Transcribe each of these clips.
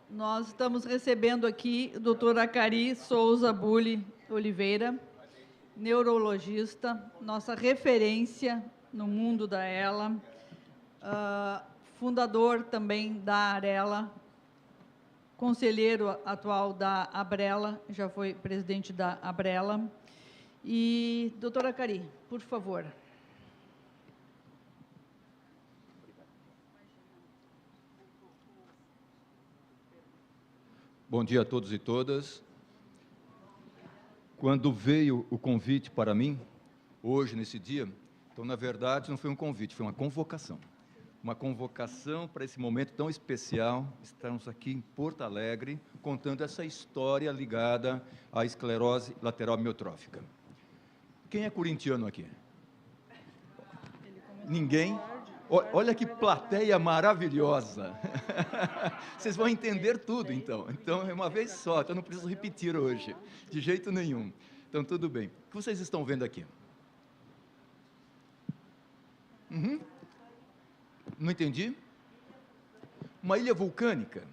Nós estamos recebendo aqui o doutor Acari Souza Bulli Oliveira, neurologista, nossa referência no mundo da ELA, fundador também da Arela, conselheiro atual da Abrela, já foi presidente da Abrela. E, doutora Acari, por favor. Bom dia a todos e todas. Quando veio o convite para mim, hoje, nesse dia, então, na verdade, não foi um convite, foi uma convocação. Uma convocação para esse momento tão especial. Estamos aqui em Porto Alegre, contando essa história ligada à esclerose lateral amiotrófica. Quem é corintiano aqui? Ninguém? Olha que plateia maravilhosa. Vocês vão entender tudo, então. Então, é uma vez só, então não preciso repetir hoje, de jeito nenhum. Então, tudo bem. O que vocês estão vendo aqui? Não entendi? Uma ilha vulcânica.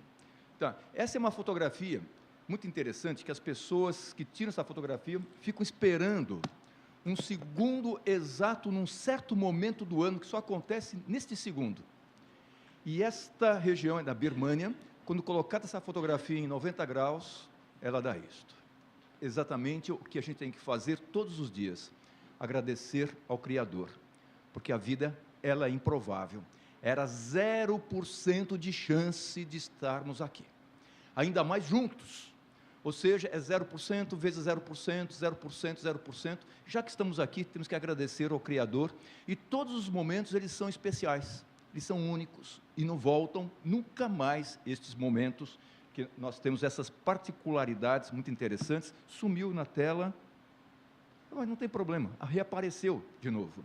Tá. Essa é uma fotografia muito interessante, que as pessoas que tiram essa fotografia ficam esperando um segundo exato, num certo momento do ano, que só acontece neste segundo. E esta região é da Birmânia. Quando colocada essa fotografia em 90 graus, ela dá isto. Exatamente o que a gente tem que fazer todos os dias, agradecer ao Criador, porque a vida, ela é improvável. Era 0% de chance de estarmos aqui, ainda mais juntos. Ou seja, é 0% vezes 0%, 0%, 0%. Já que estamos aqui, temos que agradecer ao Criador. E todos os momentos, eles são especiais, eles são únicos. E não voltam nunca mais estes momentos, que nós temos essas particularidades muito interessantes. Sumiu na tela, mas não tem problema, reapareceu de novo.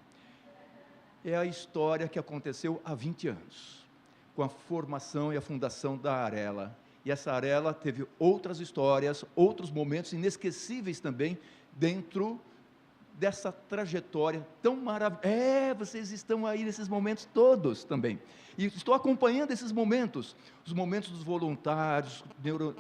É a história que aconteceu há 20 anos, com a formação e a fundação da Arela. E essa Arela teve outras histórias, outros momentos inesquecíveis também, dentro dessa trajetória tão maravilhosa. Vocês estão aí nesses momentos todos também. E estou acompanhando esses momentos, os momentos dos voluntários,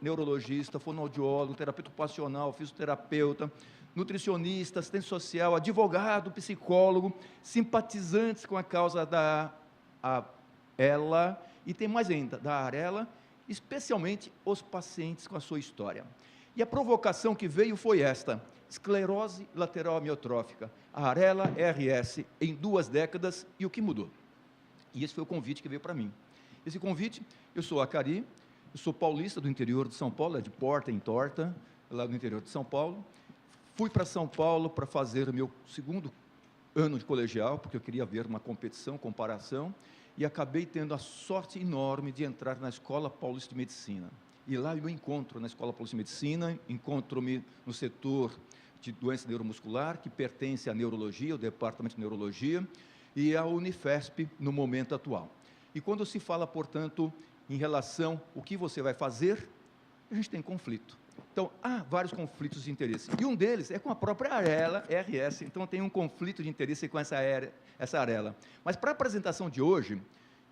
neurologista, fonoaudiólogo, terapeuta ocupacional, fisioterapeuta, nutricionista, assistente social, advogado, psicólogo, simpatizantes com a causa da ELA, e tem mais ainda, da Arela, especialmente os pacientes com a sua história. E a provocação que veio foi esta: esclerose lateral amiotrófica, a Arela RS, em 2 décadas, e o que mudou? E esse foi o convite que veio para mim. Esse convite, eu sou Acari, eu sou paulista do interior de São Paulo, é de Porta em Torta, lá no interior de São Paulo. Fui para São Paulo para fazer o meu 2º ano de colegial, porque eu queria ver uma competição, comparação, e acabei tendo a sorte enorme de entrar na Escola Paulista de Medicina. E lá eu encontro na Escola Paulista de Medicina, encontro-me no setor de doença neuromuscular, que pertence à neurologia, o departamento de neurologia, e à Unifesp no momento atual. E quando se fala, portanto, em relação ao que você vai fazer, a gente tem conflito. Então, há vários conflitos de interesse, e um deles é com a própria Arela RS, então tem um conflito de interesse com essa Arela. Mas para a apresentação de hoje,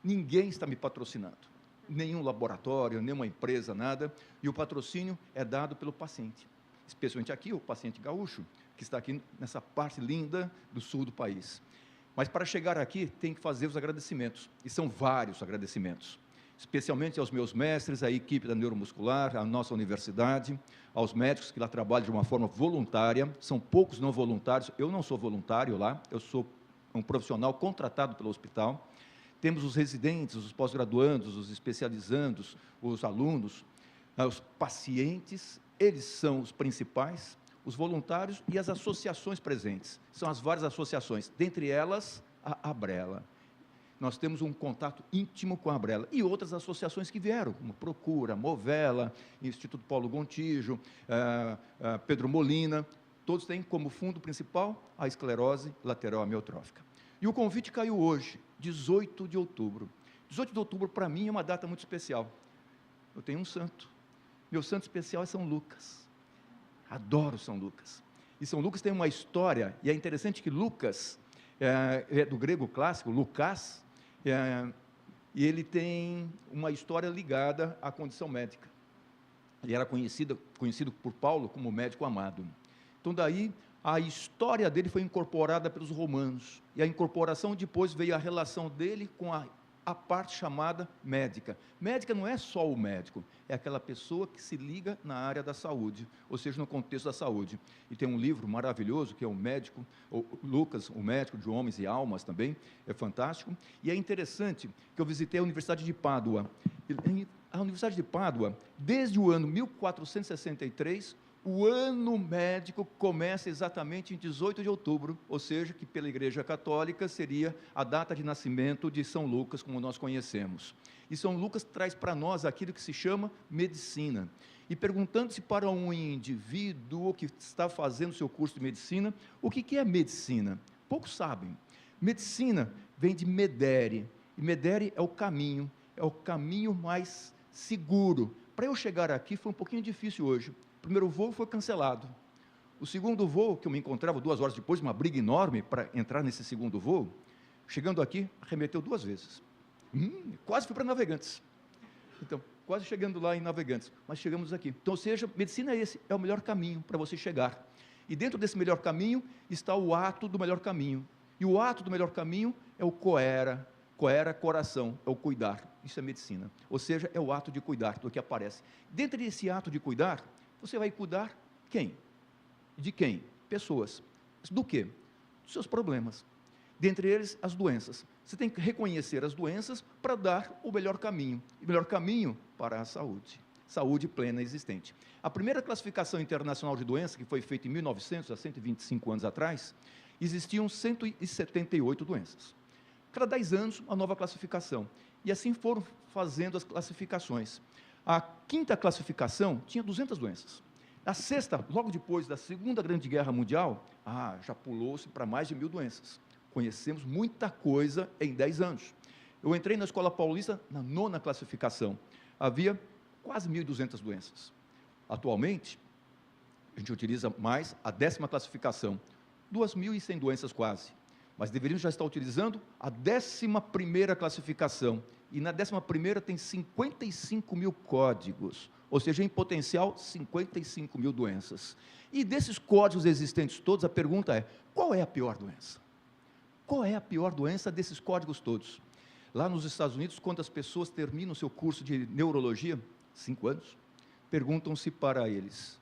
ninguém está me patrocinando, nenhum laboratório, nenhuma empresa, nada, e o patrocínio é dado pelo paciente, especialmente aqui, o paciente gaúcho, que está aqui nessa parte linda do sul do país. Mas para chegar aqui, tem que fazer os agradecimentos, e são vários agradecimentos, especialmente aos meus mestres, à equipe da neuromuscular, à nossa universidade, aos médicos que lá trabalham de uma forma voluntária. São poucos não voluntários, eu não sou voluntário lá, eu sou um profissional contratado pelo hospital. Temos os residentes, os pós-graduandos, os especializandos, os alunos, os pacientes, eles são os principais, os voluntários e as associações presentes. São as várias associações, dentre elas a Abrela. Nós temos um contato íntimo com a Abrela e outras associações que vieram, como Procura, Movela, Instituto Paulo Gontijo, Pedro Molina, todos têm como fundo principal a esclerose lateral amiotrófica. E o convite caiu hoje, 18 de outubro. 18 de outubro, para mim, é uma data muito especial. Eu tenho um santo. Meu santo especial é São Lucas. Adoro São Lucas. E São Lucas tem uma história, e é interessante que Lucas, é do grego clássico, Lucas, e ele tem uma história ligada à condição médica. Ele era conhecido por Paulo como médico amado. Então, daí, a história dele foi incorporada pelos romanos, e a incorporação depois veio a relação dele com a parte chamada médica. Médica não é só o médico, é aquela pessoa que se liga na área da saúde, ou seja, no contexto da saúde. E tem um livro maravilhoso, que é o médico, Lucas, o médico de homens e almas também, é fantástico. E é interessante que eu visitei a Universidade de Pádua. A Universidade de Pádua, desde o ano 1463, o ano médico começa exatamente em 18 de outubro, ou seja, que pela Igreja Católica seria a data de nascimento de São Lucas, como nós conhecemos. E São Lucas traz para nós aquilo que se chama medicina. E perguntando-se para um indivíduo que está fazendo seu curso de medicina, o que é medicina? Poucos sabem. Medicina vem de medere, e medere é o caminho mais seguro. Para eu chegar aqui foi um pouquinho difícil hoje. O primeiro voo foi cancelado. O segundo voo, que eu me encontrava 2 horas depois, uma briga enorme para entrar nesse segundo voo, chegando aqui, arremeteu 2 vezes. Quase fui para Navegantes. Então, quase chegando lá em Navegantes, mas chegamos aqui. Então, ou seja, medicina é o melhor caminho para você chegar. E dentro desse melhor caminho está o ato do melhor caminho. E o ato do melhor caminho é o coera, coração, é o cuidar. Isso é medicina. Ou seja, é o ato de cuidar do que aparece. Dentro desse ato de cuidar, você vai cuidar quem? De quem? Pessoas. Do quê? Dos seus problemas. Dentre eles, as doenças. Você tem que reconhecer as doenças para dar o melhor caminho. E o melhor caminho para a saúde. Saúde plena existente. A primeira classificação internacional de doença, que foi feita em 1900, há 125 anos atrás, existiam 178 doenças. Cada 10 anos, uma nova classificação. E assim foram fazendo as classificações. A 5ª classificação tinha 200 doenças. A 6ª, logo depois da Segunda Grande Guerra Mundial, já pulou-se para mais de 1000 doenças. Conhecemos muita coisa em 10 anos. Eu entrei na Escola Paulista na 9ª classificação. Havia quase 1.200 doenças. Atualmente, a gente utiliza mais a 10ª classificação. 2.100 doenças quase. Mas deveríamos já estar utilizando a 11ª classificação. E na 11ª tem 55 mil códigos, ou seja, em potencial, 55 mil doenças. E desses códigos existentes todos, a pergunta é, qual é a pior doença? Qual é a pior doença desses códigos todos? Lá nos Estados Unidos, quando as pessoas terminam o seu curso de neurologia, 5 anos, perguntam-se para eles,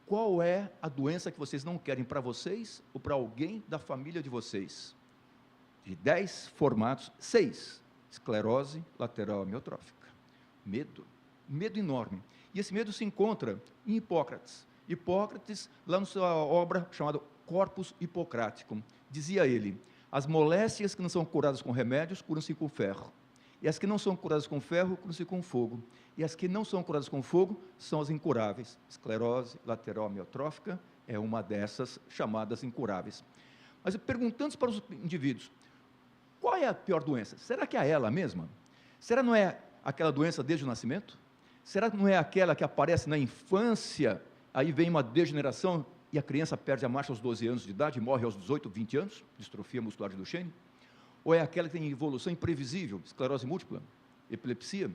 qual é a doença que vocês não querem para vocês ou para alguém da família de vocês? De 10 formatos, 6. Esclerose lateral amiotrófica. Medo enorme. E esse medo se encontra em Hipócrates. Hipócrates, lá na sua obra chamada Corpus Hipocrático, dizia ele, as moléstias que não são curadas com remédios, curam-se com ferro. E as que não são curadas com ferro, curam-se com fogo. E as que não são curadas com fogo, são as incuráveis. Esclerose lateral amiotrófica é uma dessas chamadas incuráveis. Mas perguntando para os indivíduos, qual é a pior doença? Será que é ela mesma? Será não é aquela doença desde o nascimento? Será que não é aquela que aparece na infância, aí vem uma degeneração e a criança perde a marcha aos 12 anos de idade e morre aos 18, 20 anos, distrofia muscular de Duchenne? Ou é aquela que tem evolução imprevisível, esclerose múltipla, epilepsia?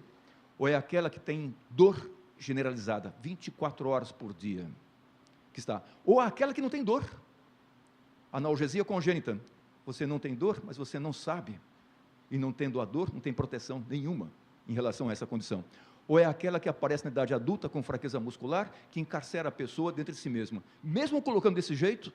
Ou é aquela que tem dor generalizada, 24 horas por dia? Que está. Ou aquela que não tem dor, analgesia congênita. Você não tem dor, mas você não sabe. E não tendo a dor, não tem proteção nenhuma em relação a essa condição. Ou é aquela que aparece na idade adulta com fraqueza muscular, que encarcera a pessoa dentro de si mesma. Mesmo colocando desse jeito,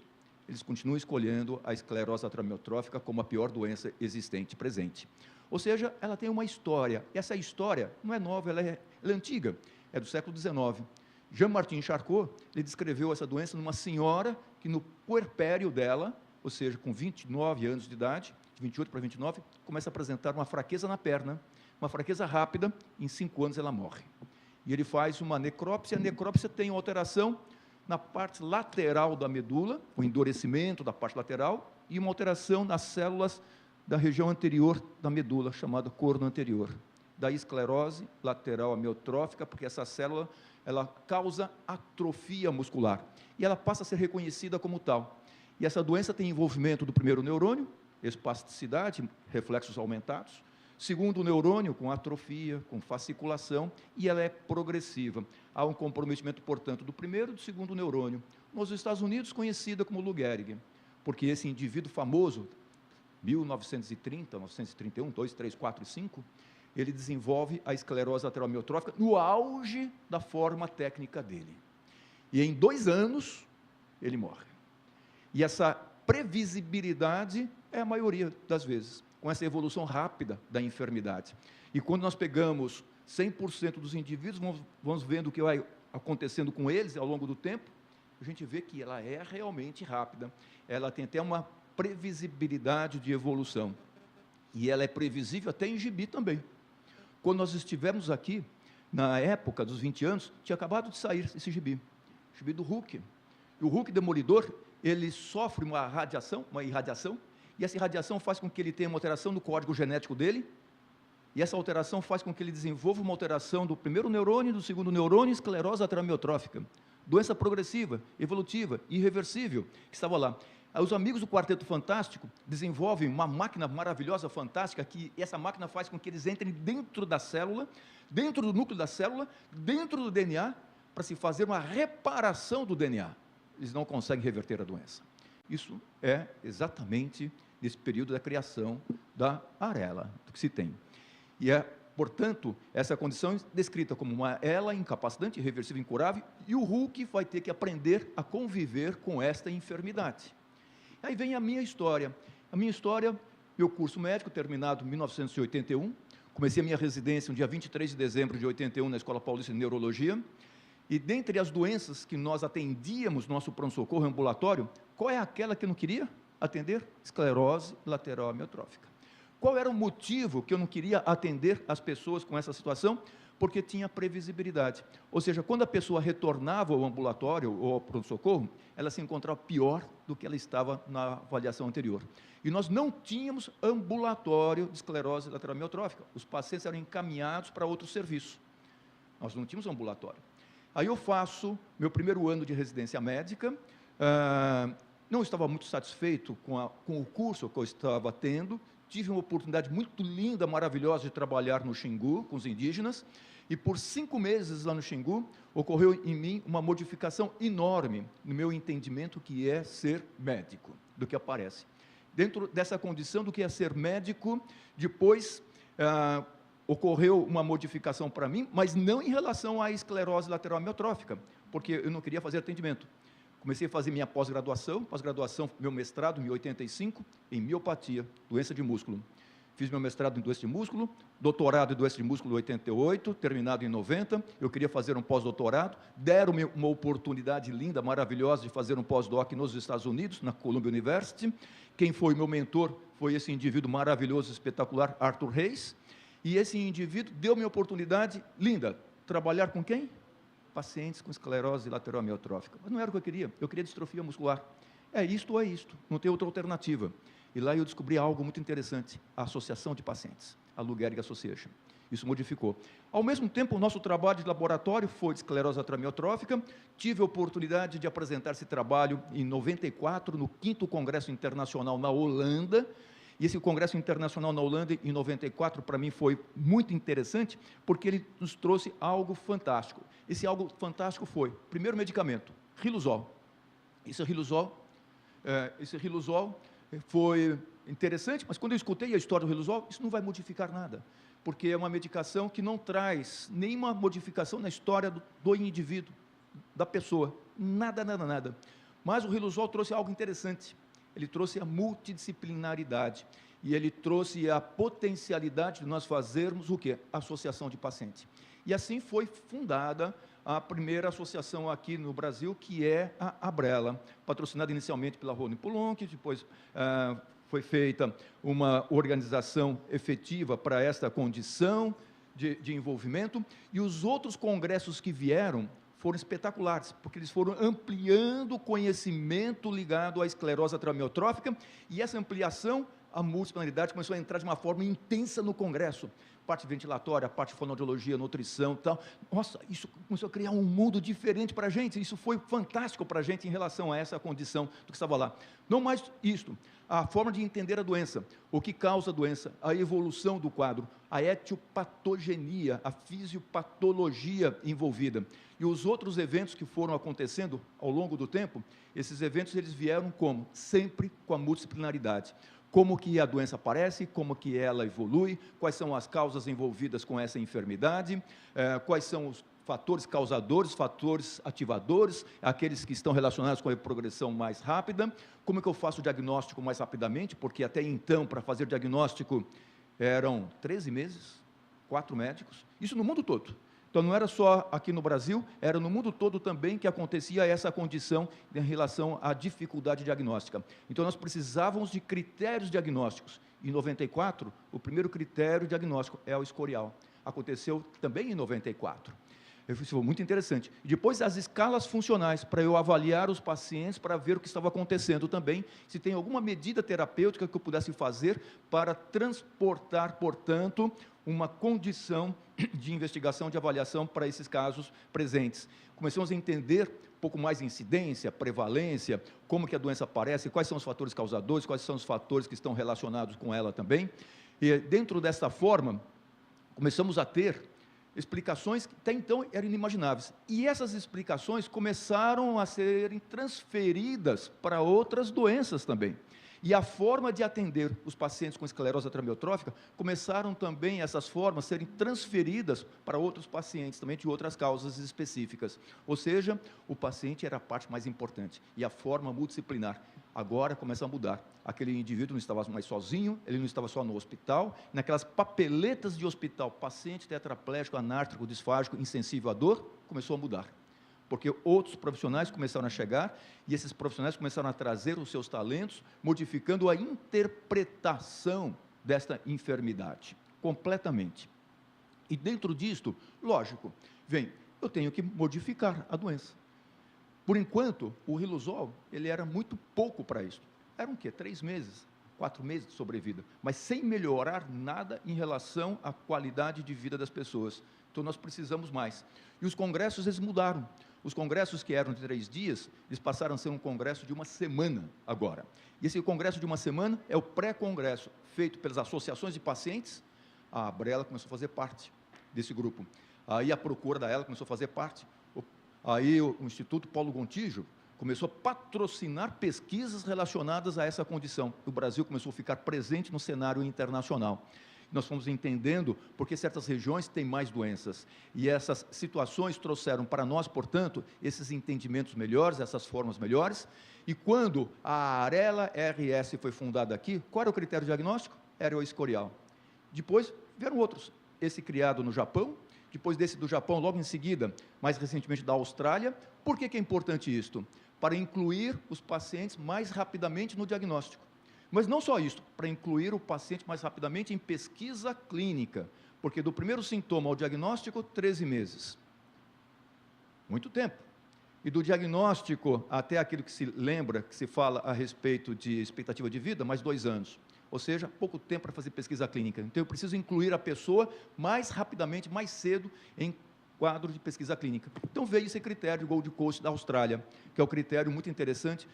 eles continuam escolhendo a esclerose lateral amiotrófica como a pior doença existente, presente. Ou seja, ela tem uma história. E essa história não é nova, ela é antiga. É do século XIX. Jean-Martin Charcot, ele descreveu essa doença numa senhora que no puerpério dela, ou seja, com 29 anos de idade, de 28 para 29, começa a apresentar uma fraqueza na perna, uma fraqueza rápida, em 5 anos ela morre. E ele faz uma necrópsia, a necrópsia tem uma alteração na parte lateral da medula, o endurecimento da parte lateral, e uma alteração nas células da região anterior da medula, chamada corno anterior. Daí esclerose lateral amiotrófica, porque essa célula, ela causa atrofia muscular, e ela passa a ser reconhecida como tal. E essa doença tem envolvimento do primeiro neurônio, espasticidade, reflexos aumentados, segundo neurônio com atrofia, com fasciculação, e ela é progressiva. Há um comprometimento, portanto, do primeiro e do segundo neurônio. Nos Estados Unidos, conhecida como Lou Gehrig, porque esse indivíduo famoso, 1930, 1931, 2, 3, 4 e 5, ele desenvolve a esclerose lateral amiotrófica no auge da forma técnica dele. E em 2 anos, ele morre. E essa previsibilidade é a maioria das vezes, com essa evolução rápida da enfermidade. E quando nós pegamos 100% dos indivíduos, vamos vendo o que vai acontecendo com eles ao longo do tempo, a gente vê que ela é realmente rápida. Ela tem até uma previsibilidade de evolução. E ela é previsível até em gibi também. Quando nós estivemos aqui, na época dos 20 anos, tinha acabado de sair esse gibi, o gibi do Hulk. E o Hulk Demolidor, ele sofre uma irradiação, e essa irradiação faz com que ele tenha uma alteração no código genético dele, e essa alteração faz com que ele desenvolva uma alteração do primeiro neurônio e do segundo neurônio, esclerose lateral amiotrófica. Doença progressiva, evolutiva, irreversível, que estava lá. Os amigos do Quarteto Fantástico desenvolvem uma máquina maravilhosa, fantástica, que essa máquina faz com que eles entrem dentro da célula, dentro do núcleo da célula, dentro do DNA, para se fazer uma reparação do DNA. Eles não conseguem reverter a doença. Isso é exatamente nesse período da criação da arela, do que se tem. E é, portanto, essa condição descrita como uma ELA incapacitante, irreversível, incurável, e o Hulk vai ter que aprender a conviver com esta enfermidade. Aí vem a minha história. A minha história, meu curso médico, terminado em 1981, comecei a minha residência no dia 23 de dezembro de 81 na Escola Paulista de Neurologia, e dentre as doenças que nós atendíamos no nosso pronto-socorro ambulatório, qual é aquela que eu não queria atender? Esclerose lateral amiotrófica. Qual era o motivo que eu não queria atender as pessoas com essa situação? Porque tinha previsibilidade. Ou seja, quando a pessoa retornava ao ambulatório ou ao pronto-socorro, ela se encontrava pior do que ela estava na avaliação anterior. E nós não tínhamos ambulatório de esclerose lateral amiotrófica. Os pacientes eram encaminhados para outro serviço. Nós não tínhamos ambulatório. Aí eu faço meu primeiro ano de residência médica, não estava muito satisfeito com o curso que eu estava tendo, tive uma oportunidade muito linda, maravilhosa de trabalhar no Xingu, com os indígenas, e por 5 meses lá no Xingu, ocorreu em mim uma modificação enorme no meu entendimento que é ser médico, do que aparece. Dentro dessa condição do que é ser médico, depois ocorreu uma modificação para mim, mas não em relação à esclerose lateral amiotrófica, porque eu não queria fazer atendimento. Comecei a fazer minha pós-graduação, meu mestrado em 85, em miopatia, doença de músculo. Fiz meu mestrado em doença de músculo, doutorado em doença de músculo em 88, terminado em 90. Eu queria fazer um pós-doutorado, deram-me uma oportunidade linda, maravilhosa, de fazer um pós-doc nos Estados Unidos, na Columbia University. Quem foi meu mentor foi esse indivíduo maravilhoso, espetacular, Arthur Reis. E esse indivíduo deu-me a oportunidade linda, trabalhar com quem? Pacientes com esclerose lateral amiotrófica. Mas não era o que eu queria distrofia muscular. É isto ou é isto, não tem outra alternativa. E lá eu descobri algo muito interessante, a associação de pacientes, a Lou Gehrig Association. Isso modificou. Ao mesmo tempo, o nosso trabalho de laboratório foi de esclerose lateral amiotrófica. Tive a oportunidade de apresentar esse trabalho em 94, no 5º Congresso Internacional na Holanda. E esse Congresso Internacional na Holanda, em 94, para mim foi muito interessante, porque ele nos trouxe algo fantástico. Esse algo fantástico foi, primeiro medicamento, Riluzol. Esse Riluzol foi interessante, mas quando eu escutei a história do Riluzol, isso não vai modificar nada, porque é uma medicação que não traz nenhuma modificação na história do indivíduo, da pessoa, nada. Mas o Riluzol trouxe algo interessante. Ele trouxe a multidisciplinaridade e ele trouxe a potencialidade de nós fazermos o quê? Associação de paciente. E assim foi fundada a primeira associação aqui no Brasil, que é a Abrela, patrocinada inicialmente pela Rony Poulenc, depois foi feita uma organização efetiva para esta condição de envolvimento, e os outros congressos que vieram foram espetaculares, porque eles foram ampliando o conhecimento ligado à esclerose lateral amiotrófica, e essa ampliação a multidisciplinaridade começou a entrar de uma forma intensa no Congresso. Parte ventilatória, parte fonoaudiologia, nutrição e tal. Nossa, isso começou a criar um mundo diferente para a gente. Isso foi fantástico para a gente em relação a essa condição do que estava lá. Não mais isto, a forma de entender a doença, o que causa a doença, a evolução do quadro, a etiopatogenia, a fisiopatologia envolvida. E os outros eventos que foram acontecendo ao longo do tempo, esses eventos eles vieram como? Sempre com a multidisciplinaridade. Como que a doença aparece, como que ela evolui, quais são as causas envolvidas com essa enfermidade, quais são os fatores causadores, fatores ativadores, aqueles que estão relacionados com a progressão mais rápida, como que eu faço o diagnóstico mais rapidamente, porque até então, para fazer diagnóstico, eram 13 meses, 4 médicos, isso no mundo todo. Então, não era só aqui no Brasil, era no mundo todo também que acontecia essa condição em relação à dificuldade diagnóstica. Então, nós precisávamos de critérios diagnósticos. Em 94, o primeiro critério diagnóstico é o escorial. Aconteceu também em 94. Isso foi muito interessante. E depois, as escalas funcionais, para eu avaliar os pacientes, para ver o que estava acontecendo também, se tem alguma medida terapêutica que eu pudesse fazer para transportar, portanto, uma condição de investigação, de avaliação para esses casos presentes. Começamos a entender um pouco mais de incidência, prevalência, como que a doença aparece, quais são os fatores causadores, quais são os fatores que estão relacionados com ela também. E dentro dessa forma, começamos a ter explicações que até então eram inimagináveis. E essas explicações começaram a serem transferidas para outras doenças também. E a forma de atender os pacientes com esclerose lateral amiotrófica, começaram também essas formas a serem transferidas para outros pacientes, também de outras causas específicas. Ou seja, o paciente era a parte mais importante, e a forma multidisciplinar. Agora começa a mudar. Aquele indivíduo não estava mais sozinho, ele não estava só no hospital, naquelas papeletas de hospital, paciente tetraplégico, anártrico, disfágico, insensível à dor, começou a mudar. Porque outros profissionais começaram a chegar, e esses profissionais começaram a trazer os seus talentos, modificando a interpretação desta enfermidade, completamente. E dentro disto, lógico, eu tenho que modificar a doença. Por enquanto, o riluzol, ele era muito pouco para isso. Eram o quê? 3 meses, 4 meses de sobrevida, mas sem melhorar nada em relação à qualidade de vida das pessoas. Então, nós precisamos mais. E os congressos, eles mudaram. Os congressos que eram de 3 dias, eles passaram a ser um congresso de 1 semana agora. E esse congresso de 1 semana é o pré-congresso, feito pelas associações de pacientes. A Abrela começou a fazer parte desse grupo. Aí a Procura da Ela começou a fazer parte. Aí o Instituto Paulo Gontijo começou a patrocinar pesquisas relacionadas a essa condição. O Brasil começou a ficar presente no cenário internacional. Nós fomos entendendo porque certas regiões têm mais doenças. E essas situações trouxeram para nós, portanto, esses entendimentos melhores, essas formas melhores. E quando a Arela RS foi fundada aqui, qual era o critério diagnóstico? Era o escorial. Depois vieram outros. Esse criado no Japão, depois desse do Japão, logo em seguida, mais recentemente da Austrália. Por que é importante isto? Para incluir os pacientes mais rapidamente no diagnóstico. Mas não só isso, para incluir o paciente mais rapidamente em pesquisa clínica, porque do primeiro sintoma ao diagnóstico, 13 meses. Muito tempo. E do diagnóstico até aquilo que se lembra, que se fala a respeito de expectativa de vida, mais 2 anos. Ou seja, pouco tempo para fazer pesquisa clínica. Então, eu preciso incluir a pessoa mais rapidamente, mais cedo, em quadro de pesquisa clínica. Então, veio esse critério Gold Coast da Austrália, que é um critério muito interessante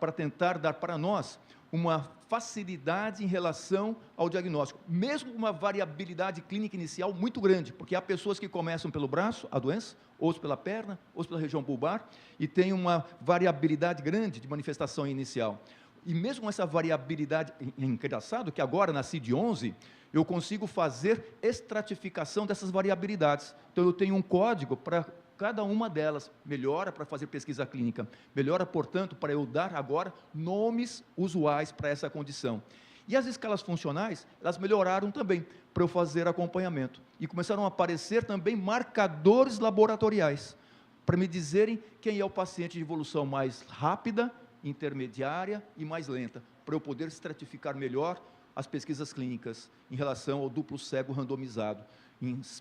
para tentar dar para nós uma facilidade em relação ao diagnóstico, mesmo com uma variabilidade clínica inicial muito grande, porque há pessoas que começam pelo braço, a doença, outros pela perna, outros pela região bulbar, e tem uma variabilidade grande de manifestação inicial. E mesmo com essa variabilidade, engraçado que agora na CID-11, eu consigo fazer estratificação dessas variabilidades. Então, eu tenho um código para cada uma delas, melhora para fazer pesquisa clínica, melhora, portanto, para eu dar agora nomes usuais para essa condição. E as escalas funcionais, elas melhoraram também para eu fazer acompanhamento. E começaram a aparecer também marcadores laboratoriais, para me dizerem quem é o paciente de evolução mais rápida, intermediária e mais lenta, para eu poder estratificar melhor as pesquisas clínicas em relação ao duplo cego randomizado.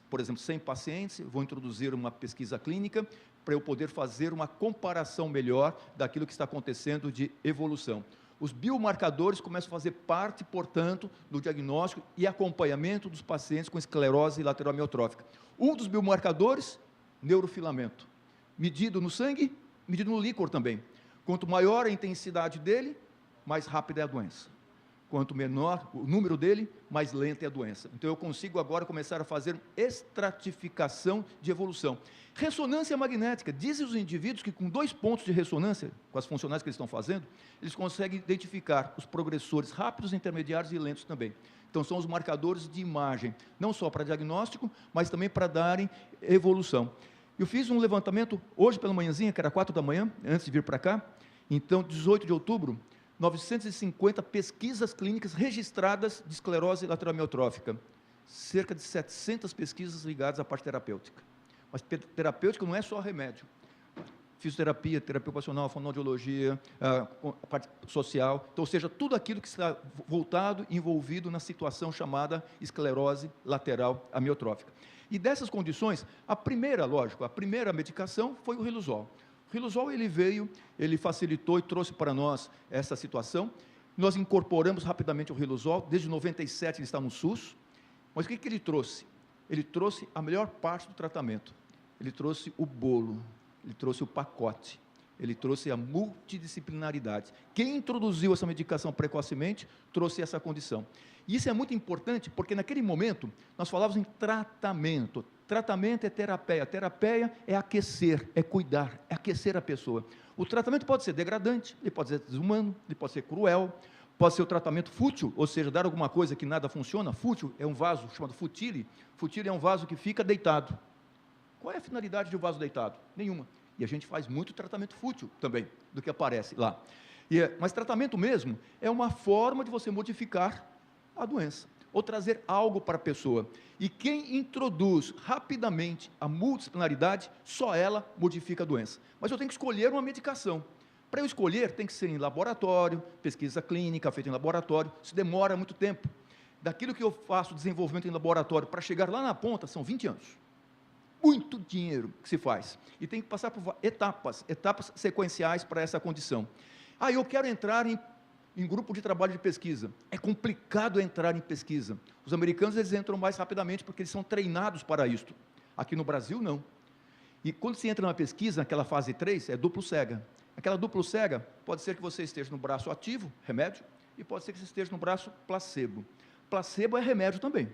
Por exemplo, 100 pacientes, vou introduzir uma pesquisa clínica para eu poder fazer uma comparação melhor daquilo que está acontecendo de evolução. Os biomarcadores começam a fazer parte, portanto, do diagnóstico e acompanhamento dos pacientes com esclerose lateral amiotrófica. Um dos biomarcadores, neurofilamento, medido no sangue, medido no líquor também. Quanto maior a intensidade dele, mais rápida é a doença. Quanto menor o número dele, mais lenta é a doença. Então, eu consigo agora começar a fazer estratificação de evolução. Ressonância magnética. Dizem os indivíduos que com 2 pontos de ressonância, com as funcionais que eles estão fazendo, eles conseguem identificar os progressores rápidos, intermediários e lentos também. Então, são os marcadores de imagem, não só para diagnóstico, mas também para darem evolução. Eu fiz um levantamento hoje pela manhãzinha, que era 4 da manhã, antes de vir para cá. Então, 18 de outubro, 950 pesquisas clínicas registradas de esclerose lateral amiotrófica. Cerca de 700 pesquisas ligadas à parte terapêutica. Mas terapêutica não é só remédio. Fisioterapia, terapia ocupacional, fonoaudiologia, a parte social. Então, ou seja, tudo aquilo que está voltado e envolvido na situação chamada esclerose lateral amiotrófica. E dessas condições, a primeira medicação foi o Riluzol. O Riluzol, ele veio, ele facilitou e trouxe para nós essa situação. Nós incorporamos rapidamente o Riluzol, desde 97 ele está no SUS. Mas o que ele trouxe? Ele trouxe a melhor parte do tratamento. Ele trouxe o bolo, ele trouxe o pacote, ele trouxe a multidisciplinaridade. Quem introduziu essa medicação precocemente, trouxe essa condição. E isso é muito importante, porque naquele momento, nós falávamos em tratamento. Tratamento é terapia. Terapia é aquecer, é cuidar, é aquecer a pessoa. O tratamento pode ser degradante, ele pode ser desumano, ele pode ser cruel, pode ser o tratamento fútil, ou seja, dar alguma coisa que nada funciona. Fútil é um vaso chamado futile. Futile é um vaso que fica deitado. Qual é a finalidade de um vaso deitado? Nenhuma. E a gente faz muito tratamento fútil também, do que aparece lá. Mas tratamento mesmo é uma forma de você modificar a doença, ou trazer algo para a pessoa. E quem introduz rapidamente a multidisciplinaridade, só ela modifica a doença. Mas eu tenho que escolher uma medicação. Para eu escolher, tem que ser em laboratório, pesquisa clínica feita em laboratório, isso demora muito tempo. Daquilo que eu faço desenvolvimento em laboratório, para chegar lá na ponta, são 20 anos. Muito dinheiro que se faz. E tem que passar por etapas sequenciais para essa condição. Eu quero entrar em grupo de trabalho de pesquisa. É complicado entrar em pesquisa. Os americanos, eles entram mais rapidamente, porque eles são treinados para isto. Aqui no Brasil, não. E quando se entra na pesquisa, naquela fase 3, é duplo cega. Aquela duplo cega, pode ser que você esteja no braço ativo, remédio, e pode ser que você esteja no braço placebo. Placebo é remédio também.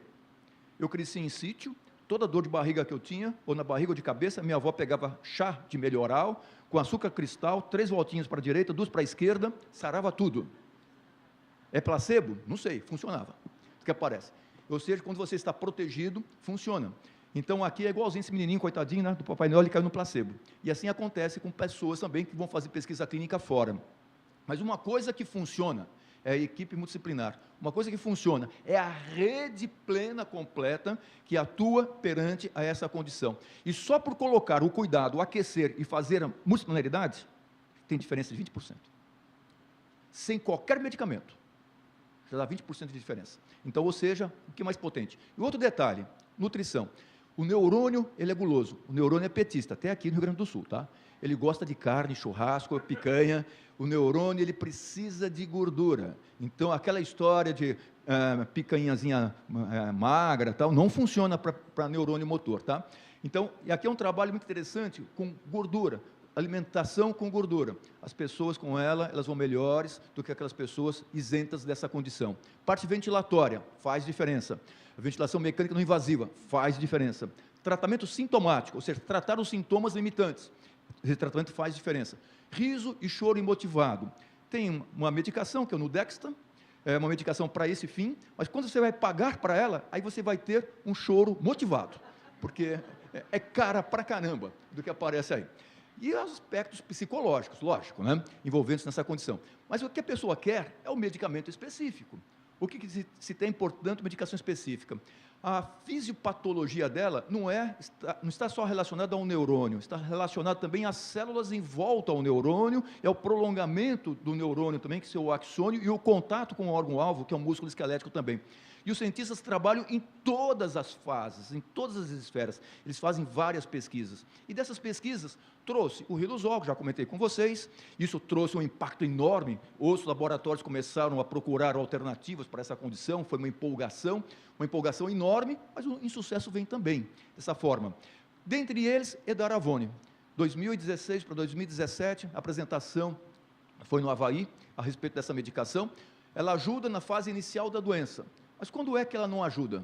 Eu cresci em sítio, toda dor de barriga que eu tinha, ou na barriga ou de cabeça, minha avó pegava chá de melhoral, com açúcar cristal, 3 voltinhas para a direita, 2 para a esquerda, sarava tudo. É placebo? Não sei, funcionava. O que aparece? Ou seja, quando você está protegido, funciona. Então, aqui é igualzinho esse menininho, coitadinho, né, do Papai Noel, ele caiu no placebo. E assim acontece com pessoas também que vão fazer pesquisa clínica fora. Mas uma coisa que funciona é a equipe multidisciplinar. Uma coisa que funciona é a rede plena, completa, que atua perante a essa condição. E só por colocar o cuidado, o aquecer e fazer a multidisciplinaridade, tem diferença de 20%. Sem qualquer medicamento. Já dá 20% de diferença. Então, ou seja, o que é mais potente? E outro detalhe, nutrição. O neurônio, ele é guloso. O neurônio é petista, até aqui no Rio Grande do Sul, tá? Ele gosta de carne, churrasco, picanha. O neurônio, ele precisa de gordura. Então, aquela história de picanhazinha magra, tal, não funciona para neurônio motor, tá? Então, e aqui é um trabalho muito interessante com gordura. Alimentação com gordura. As pessoas com ela, elas vão melhores do que aquelas pessoas isentas dessa condição. Parte ventilatória, faz diferença. A ventilação mecânica não invasiva, faz diferença. Tratamento sintomático, ou seja, tratar os sintomas limitantes. Esse tratamento faz diferença. Riso e choro imotivado. Tem uma medicação, que é o Nudexta, é uma medicação para esse fim, mas quando você vai pagar para ela, aí você vai ter um choro motivado, porque é cara pra caramba do que aparece aí. E aspectos psicológicos, lógico, né, envolvendo-se nessa condição. Mas o que a pessoa quer é o medicamento específico. O que se tem, portanto, medicação específica? A fisiopatologia dela não está só relacionada ao neurônio, está relacionada também às células em volta ao neurônio, é o prolongamento do neurônio também, que é o axônio, e o contato com o órgão-alvo, que é o músculo esquelético também. E os cientistas trabalham em todas as fases, em todas as esferas. Eles fazem várias pesquisas. E dessas pesquisas, trouxe o riluzol, que já comentei com vocês. Isso trouxe um impacto enorme. Os laboratórios começaram a procurar alternativas para essa condição. Foi uma empolgação enorme, mas o insucesso vem também dessa forma. Dentre eles, Edaravone. 2016 para 2017, a apresentação foi no Havaí, a respeito dessa medicação. Ela ajuda na fase inicial da doença. Mas quando é que ela não ajuda?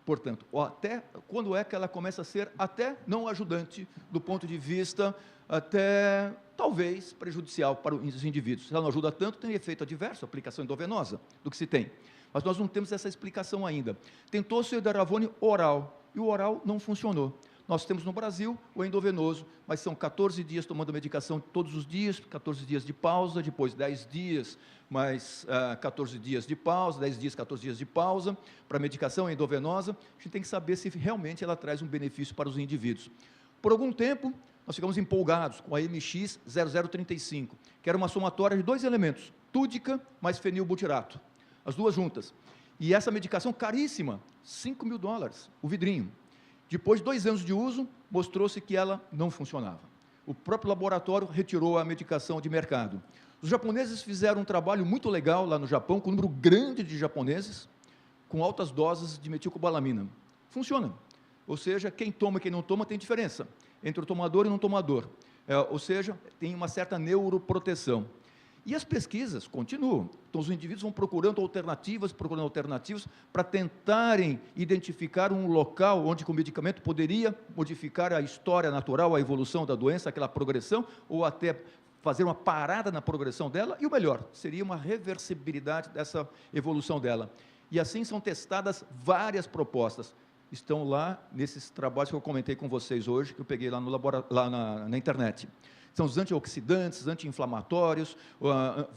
Portanto, ou até quando é que ela começa a ser até não ajudante, do ponto de vista até, talvez, prejudicial para os indivíduos. Se ela não ajuda tanto, tem efeito adverso, aplicação endovenosa, do que se tem. Mas nós não temos essa explicação ainda. Tentou-se o Edaravone oral, e o oral não funcionou. Nós temos no Brasil o endovenoso, mas são 14 dias tomando medicação todos os dias, 14 dias de pausa, depois 10 dias, mais 14 dias de pausa, 10 dias, 14 dias de pausa, para a medicação endovenosa. A gente tem que saber se realmente ela traz um benefício para os indivíduos. Por algum tempo, nós ficamos empolgados com a MX0035, que era uma somatória de 2 elementos, túdica mais fenilbutirato, as duas juntas. E essa medicação caríssima, $5.000, o vidrinho. Depois de 2 anos de uso, mostrou-se que ela não funcionava. O próprio laboratório retirou a medicação de mercado. Os japoneses fizeram um trabalho muito legal lá no Japão, com um número grande de japoneses, com altas doses de metilcobalamina. Funciona. Ou seja, quem toma e quem não toma tem diferença entre o tomador e o não tomador. Ou seja, tem uma certa neuroproteção. E as pesquisas continuam. Então, os indivíduos vão procurando alternativas para tentarem identificar um local onde o medicamento poderia modificar a história natural, a evolução da doença, aquela progressão, ou até fazer uma parada na progressão dela, e o melhor, seria uma reversibilidade dessa evolução dela. E assim são testadas várias propostas. Estão lá nesses trabalhos que eu comentei com vocês hoje, que eu peguei lá, na internet. São os antioxidantes, anti-inflamatórios,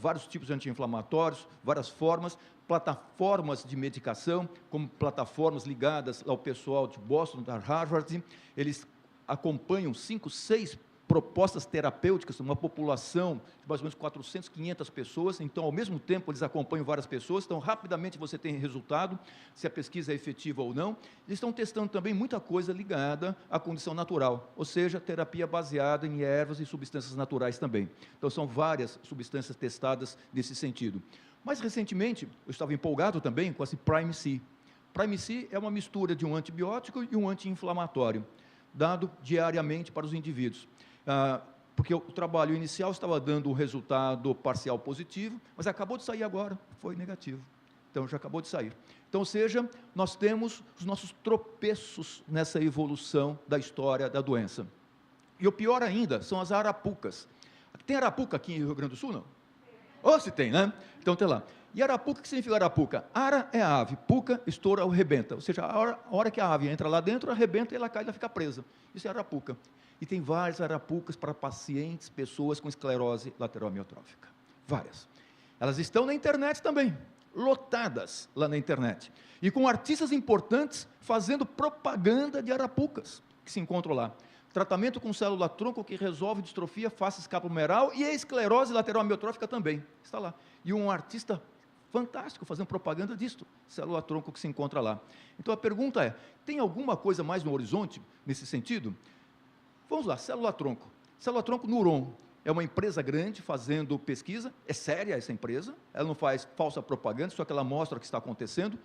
vários tipos de anti-inflamatórios, várias formas, plataformas de medicação, como plataformas ligadas ao pessoal de Boston, da Harvard. Eles acompanham 5, 6 propostas terapêuticas, uma população de mais ou menos 400, 500 pessoas, então, ao mesmo tempo, eles acompanham várias pessoas, então, rapidamente você tem resultado, se a pesquisa é efetiva ou não. Eles estão testando também muita coisa ligada à condição natural, ou seja, terapia baseada em ervas e substâncias naturais também. Então, são várias substâncias testadas nesse sentido. Mais recentemente, eu estava empolgado também com esse Prime-C. Prime-C é uma mistura de um antibiótico e um anti-inflamatório, dado diariamente para os indivíduos. Porque o trabalho inicial estava dando um resultado parcial positivo, mas acabou de sair agora, foi negativo. Então, já acabou de sair. Então, ou seja, nós temos os nossos tropeços nessa evolução da história da doença. E o pior ainda são as arapucas. Tem arapuca aqui em Rio Grande do Sul, não? Ou se tem, né? Então, tem lá. E arapuca, o que significa arapuca? Ara é a ave, puca, estoura ou rebenta. Ou seja, a hora que a ave entra lá dentro, arrebenta e ela cai e ela fica presa. Isso é arapuca. E tem várias arapucas para pacientes, pessoas com esclerose lateral amiotrófica. Várias. Elas estão na internet também, lotadas lá na internet. E com artistas importantes fazendo propaganda de arapucas, que se encontram lá. Tratamento com célula-tronco que resolve distrofia face escapulohumeral e a esclerose lateral amiotrófica também. Está lá. E um artista fantástico fazendo propaganda disto, célula-tronco que se encontra lá. Então a pergunta é, tem alguma coisa mais no horizonte nesse sentido? Vamos lá, célula-tronco. Célula-tronco Neuron é uma empresa grande fazendo pesquisa, é séria essa empresa, ela não faz falsa propaganda, só que ela mostra o que está acontecendo,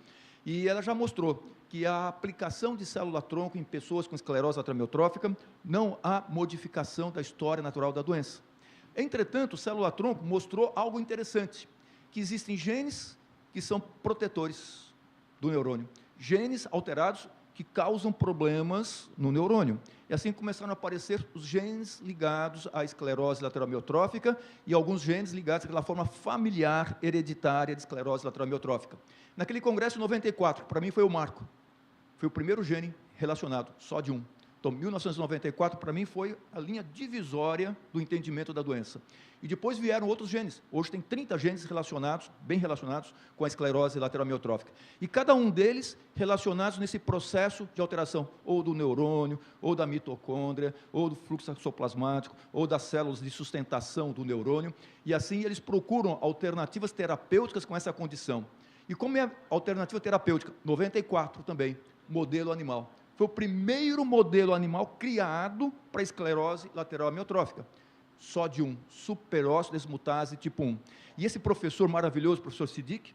e ela já mostrou que a aplicação de célula-tronco em pessoas com esclerose lateral amiotrófica não há modificação da história natural da doença. Entretanto, célula-tronco mostrou algo interessante, que existem genes que são protetores do neurônio, genes alterados que causam problemas no neurônio. E assim começaram a aparecer os genes ligados à esclerose lateral amiotrófica e alguns genes ligados àquela forma familiar hereditária de esclerose lateral amiotrófica. Naquele congresso de 94, para mim foi o marco. Foi o primeiro gene relacionado, só de um. Então, 1994, para mim, foi a linha divisória do entendimento da doença. E depois vieram outros genes. Hoje tem 30 genes relacionados, bem relacionados, com a esclerose lateral amiotrófica. E cada um deles relacionados nesse processo de alteração, ou do neurônio, ou da mitocôndria, ou do fluxo axoplasmático, ou das células de sustentação do neurônio. E assim eles procuram alternativas terapêuticas com essa condição. E como é alternativa terapêutica? 94 também, modelo animal. Foi o primeiro modelo animal criado para esclerose lateral amiotrófica. Só de um, superósseo desmutase tipo 1. E esse professor maravilhoso, professor Siddiq,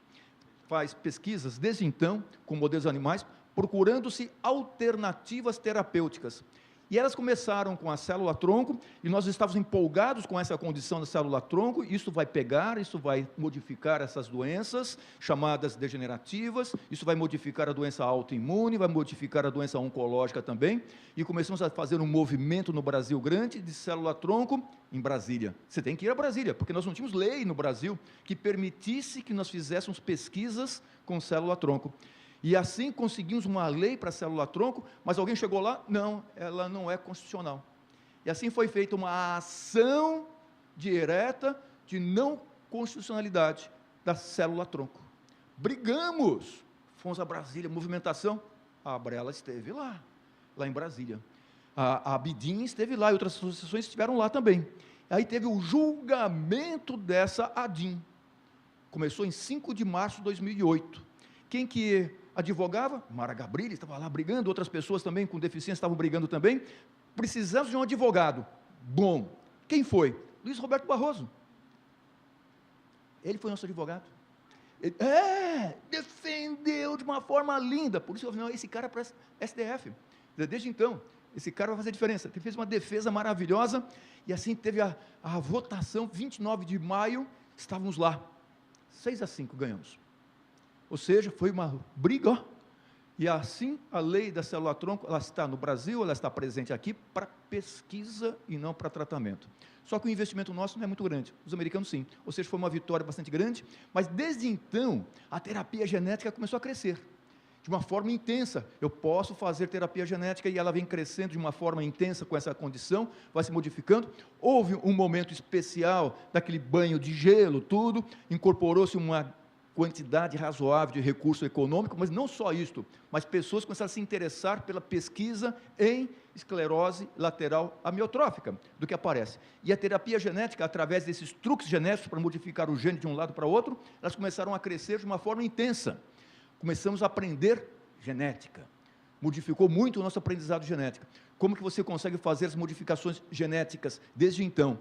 faz pesquisas desde então, com modelos animais, procurando-se alternativas terapêuticas. E elas começaram com a célula-tronco, e nós estávamos empolgados com essa condição da célula-tronco, isso vai pegar, isso vai modificar essas doenças, chamadas degenerativas, isso vai modificar a doença autoimune, vai modificar a doença oncológica também, e começamos a fazer um movimento no Brasil grande de célula-tronco em Brasília. Você tem que ir a Brasília, porque nós não tínhamos lei no Brasil que permitisse que nós fizéssemos pesquisas com célula-tronco. E assim conseguimos uma lei para a célula-tronco, mas alguém chegou lá? Não, ela não é constitucional. E assim foi feita uma ação direta de não constitucionalidade da célula-tronco. Brigamos, fomos a Brasília, movimentação, a Abrela esteve lá em Brasília. A Bidim esteve lá e outras associações estiveram lá também. Aí teve o julgamento dessa ADIM. Começou em 5 de março de 2008. Quem que advogava? Mara Gabrilli estava lá brigando, outras pessoas também com deficiência estavam brigando também. Precisamos de um advogado. Bom, quem foi? Luiz Roberto Barroso. Ele foi nosso advogado. Ele, defendeu de uma forma linda. Por isso eu falei, não, esse cara é para STF. Desde então, esse cara vai fazer diferença. Ele fez uma defesa maravilhosa, e assim teve a votação, 29 de maio, estávamos lá. 6-5 ganhamos. Ou seja, foi uma briga, ó, e assim a lei da célula-tronco, ela está no Brasil, ela está presente aqui para pesquisa e não para tratamento. Só que o investimento nosso não é muito grande, os americanos sim, ou seja, foi uma vitória bastante grande, mas desde então, a terapia genética começou a crescer, de uma forma intensa. Eu posso fazer terapia genética e ela vem crescendo de uma forma intensa com essa condição, vai se modificando. Houve um momento especial, daquele banho de gelo, tudo, incorporou-se uma quantidade razoável de recurso econômico, mas não só isto, mas pessoas começaram a se interessar pela pesquisa em esclerose lateral amiotrófica, do que aparece. E a terapia genética, através desses truques genéticos para modificar o gene de um lado para o outro, elas começaram a crescer de uma forma intensa. Começamos a aprender genética. Modificou muito o nosso aprendizado genético. Como que você consegue fazer as modificações genéticas desde então?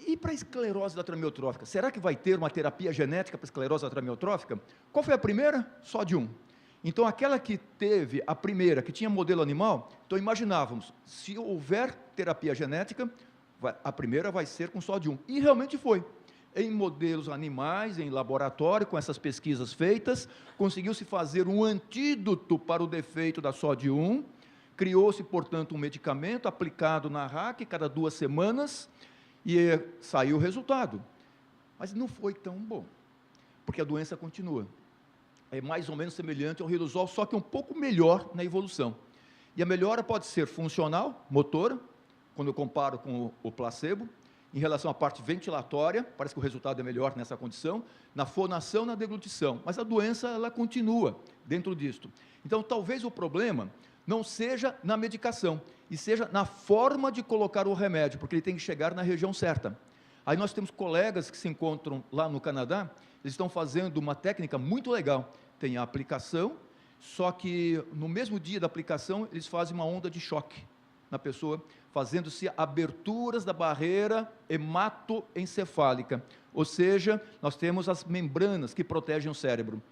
E para a esclerose lateral amiotrófica? Será que vai ter uma terapia genética para a esclerose lateral amiotrófica? Qual foi a primeira? Só de um. Então, aquela que teve a primeira, que tinha modelo animal, então imaginávamos, se houver terapia genética, a primeira vai ser com só de um. E realmente foi. Em modelos animais, em laboratório, com essas pesquisas feitas, conseguiu-se fazer um antídoto para o defeito da SOD1, criou-se, portanto, um medicamento aplicado na RAC cada 2 semanas, e saiu o resultado. Mas não foi tão bom, porque a doença continua. É mais ou menos semelhante ao Riluzol, só que um pouco melhor na evolução. E a melhora pode ser funcional, motora, quando eu comparo com o placebo, em relação à parte ventilatória, parece que o resultado é melhor nessa condição, na fonação, na deglutição, mas a doença, ela continua dentro disto. Então, talvez o problema não seja na medicação, e seja na forma de colocar o remédio, porque ele tem que chegar na região certa. Aí nós temos colegas que se encontram lá no Canadá, eles estão fazendo uma técnica muito legal, tem a aplicação, só que no mesmo dia da aplicação, eles fazem uma onda de choque na pessoa, fazendo-se aberturas da barreira hematoencefálica, ou seja, nós temos as membranas que protegem o cérebro.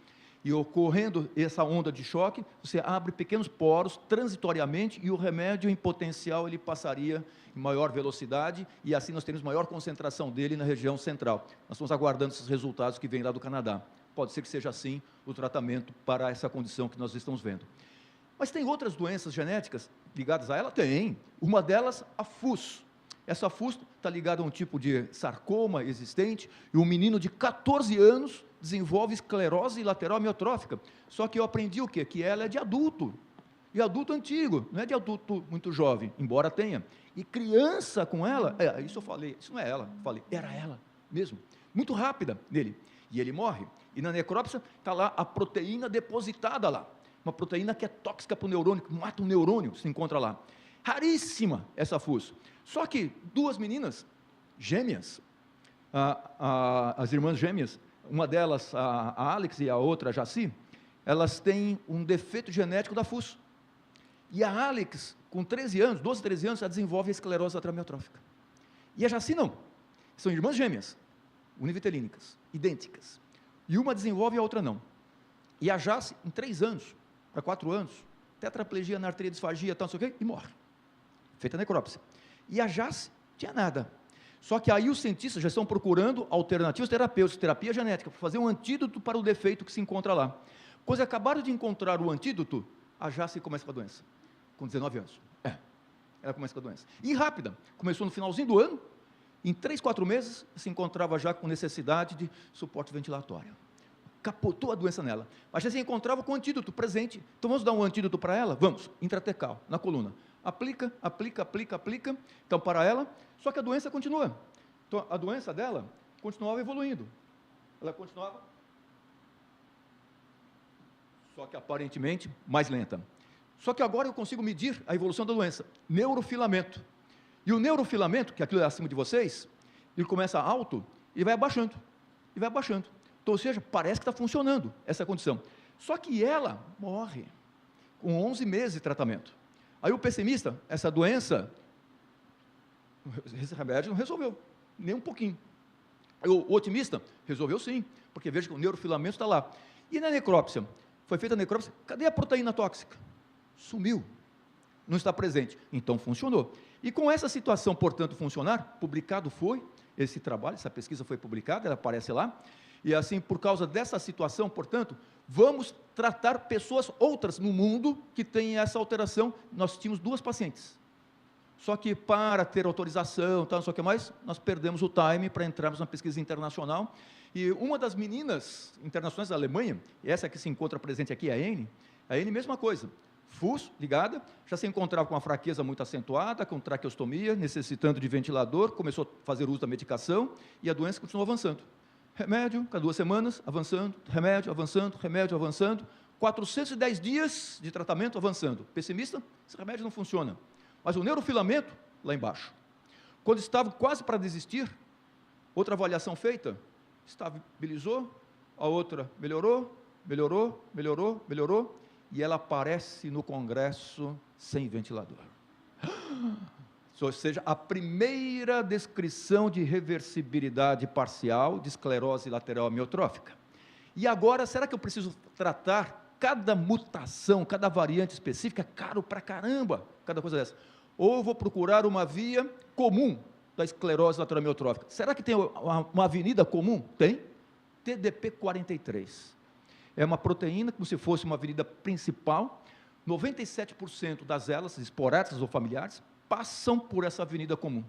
E ocorrendo essa onda de choque, você abre pequenos poros transitoriamente e o remédio em potencial ele passaria em maior velocidade e assim nós temos maior concentração dele na região central. Nós estamos aguardando esses resultados que vêm lá do Canadá. Pode ser que seja assim o tratamento para essa condição que nós estamos vendo. Mas tem outras doenças genéticas ligadas a ela? Tem. Uma delas, a FUS. Essa FUS está ligada a um tipo de sarcoma existente e um menino de 14 anos desenvolve esclerose lateral amiotrófica. Só que eu aprendi o quê? Que ela é de adulto. E adulto antigo, não é de adulto muito jovem, embora tenha. E criança com ela, isso eu falei, isso não é ela, falei, era ela mesmo. Muito rápida nele. E ele morre. E na necrópsia está lá a proteína depositada lá. Uma proteína que é tóxica para o neurônio, que mata um neurônio, se encontra lá. Raríssima essa FUS. Só que 2 meninas gêmeas, as irmãs gêmeas, uma delas, a Alex, e a outra, a Jaci, elas têm um defeito genético da FUS. E a Alex, com 13 anos, 12, 13 anos, ela desenvolve a esclerose lateral amiotrófica. E a Jaci não. São irmãs gêmeas, univitelínicas, idênticas. E uma desenvolve e a outra não. E a Jaci, em 3 anos, para 4 anos, tetraplegia na artéria, disfagia, tal, não sei o quê, e morre. Feita a necrópsia. E a Jaci tinha nada. Só que aí os cientistas já estão procurando alternativas terapêuticas, terapia genética, para fazer um antídoto para o defeito que se encontra lá. Quando acabaram de encontrar o antídoto, a Jaci começa com a doença, com 19 anos. Ela começa com a doença. E rápida, começou no finalzinho do ano, em 3, 4 meses, se encontrava já com necessidade de suporte ventilatório. Capotou a doença nela. Mas já se encontrava com o antídoto presente. Então vamos dar um antídoto para ela? Vamos, intratecal, na coluna. Aplica, aplica, aplica, aplica. Então, para ela, só que a doença continua. Então, a doença dela continuava evoluindo. Ela continuava, só que aparentemente mais lenta. Só que agora eu consigo medir a evolução da doença. Neurofilamento. E o neurofilamento, que aquilo é acima de vocês, ele começa alto e vai abaixando. E vai abaixando. Então, ou seja, parece que está funcionando essa condição. Só que ela morre com 11 meses de tratamento. Aí o pessimista, essa doença, esse remédio não resolveu, nem um pouquinho. O otimista, resolveu sim, porque veja que o neurofilamento está lá. E na necrópsia? Foi feita a necrópsia, cadê a proteína tóxica? Sumiu, não está presente. Então funcionou. E com essa situação, portanto, funcionar, publicado foi esse trabalho, essa pesquisa foi publicada, ela aparece lá, e assim, por causa dessa situação, portanto, vamos tratar pessoas outras no mundo que têm essa alteração. Nós tínhamos 2 pacientes. Só que para ter autorização, tal, não sei o que mais, nós perdemos o time para entrarmos na pesquisa internacional. E uma das meninas internacionais da Alemanha, essa que se encontra presente aqui, a Anne, mesma coisa. FUS ligada, já se encontrava com uma fraqueza muito acentuada, com traqueostomia, necessitando de ventilador, começou a fazer uso da medicação e a doença continuou avançando. Remédio, cada 2 semanas, avançando, remédio, avançando, 410 dias de tratamento avançando. Pessimista, esse remédio não funciona. Mas o neurofilamento, lá embaixo. Quando estava quase para desistir, outra avaliação feita, estabilizou, a outra melhorou, e ela aparece no congresso sem ventilador. Ou seja, a primeira descrição de reversibilidade parcial de esclerose lateral amiotrófica. E agora, será que eu preciso tratar cada mutação, cada variante específica? Caro pra caramba, cada coisa dessa. Ou eu vou procurar uma via comum da esclerose lateral amiotrófica. Será que tem uma avenida comum? Tem. TDP-43. É uma proteína, como se fosse uma avenida principal. 97% das elas, esporádicas ou familiares, passam por essa avenida comum.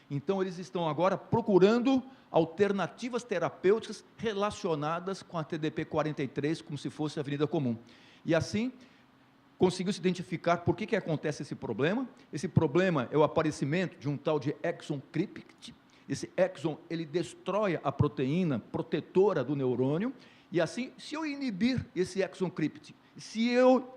Então, eles estão agora procurando alternativas terapêuticas relacionadas com a TDP-43, como se fosse a avenida comum. E assim, conseguiu-se identificar por que acontece esse problema. Esse problema é o aparecimento de um tal de exon crypt. Esse exon, ele destrói a proteína protetora do neurônio, e assim, se eu inibir esse exon crypt, se eu